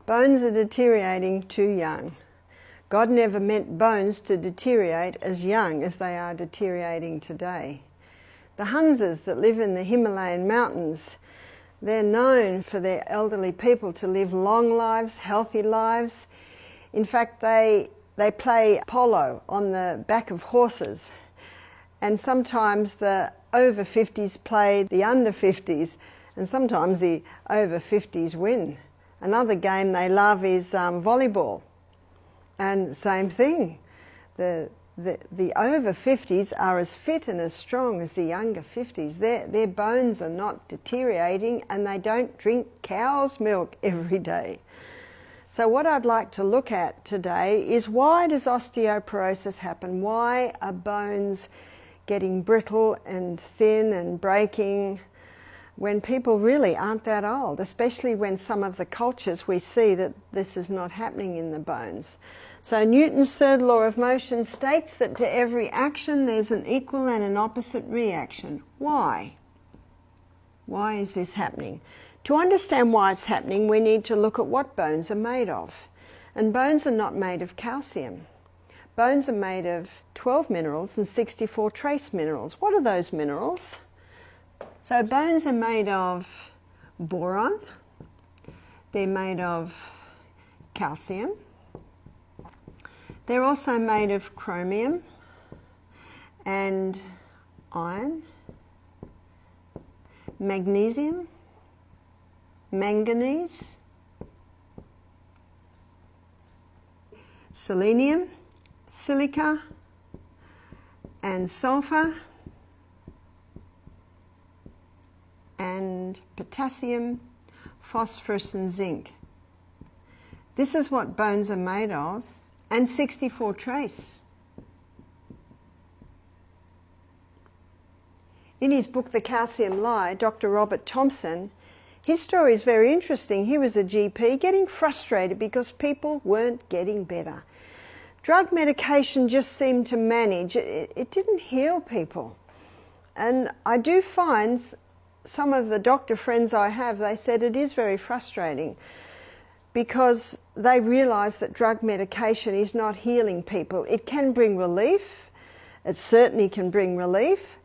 Bones are deteriorating too young. God never meant bones to deteriorate as young as they are deteriorating today. The Hunzas that live in the Himalayan mountains, they're known for their elderly people to live long lives, healthy lives. In fact, they play polo on the back of horses, and sometimes the over 50s play the under 50s, and sometimes the over 50s win. Another game they love is volleyball, and same thing. The over 50s are as fit and as strong as the younger 50s. Their bones are not deteriorating, and they don't drink cow's milk every day. So what I'd like to look at today is, why does osteoporosis happen? Why are bones getting brittle and thin and breaking when people really aren't that old, especially when some of the cultures we see that this is not happening in the bones. So Newton's third law of motion states that to every action there's an equal and an opposite reaction. Why? Why is this happening? To understand why it's happening, we need to look at what bones are made of. And bones are not made of calcium. Bones are made of 12 minerals and 64 trace minerals. What are those minerals? So bones are made of boron, they're made of calcium, they're also made of chromium and iron, magnesium, manganese, selenium, silica and sulfur, and potassium, phosphorus and zinc. This is what bones are made of, and 64 trace. In his book The Calcium Lie, Dr. Robert Thompson, his story is very interesting. He was a GP getting frustrated because people weren't getting better. Drug medication just seemed to manage. It didn't heal people. And I do find some of the doctor friends I have, they said it is very frustrating because they realise that drug medication is not healing people. It can bring relief, it certainly can bring relief,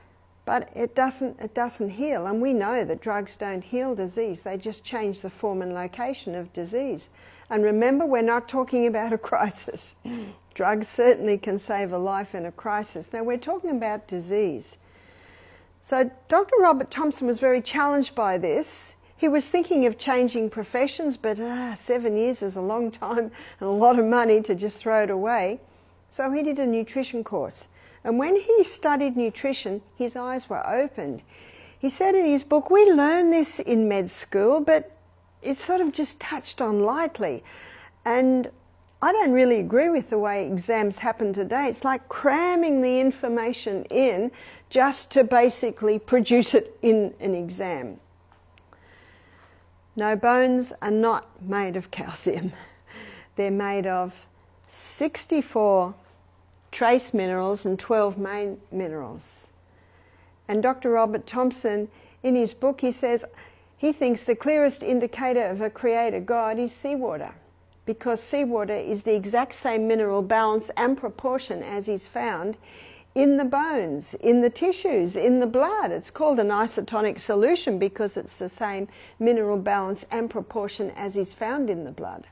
but it doesn't heal. And we know that drugs don't heal disease, they just change the form and location of disease. And remember, we're not talking about a crisis. Drugs certainly can save a life in a crisis. Now we're talking about disease. So Dr. Robert Thompson was very challenged by this. He was thinking of changing professions, but 7 years is a long time and a lot of money to just throw it away. So he did a nutrition course. And when he studied nutrition, his eyes were opened. He said in his book, we learn this in med school, but it's sort of just touched on lightly. And I don't really agree with the way exams happen today. It's like cramming the information in just to basically produce it in an exam. No, bones are not made of calcium. They're made of 64 trace minerals and 12 main minerals. And Dr. Robert Thompson, in his book, he says he thinks the clearest indicator of a creator God is seawater, because seawater is the exact same mineral balance and proportion as is found in the bones, in the tissues, in the blood. It's called an isotonic solution because it's the same mineral balance and proportion as is found in the blood.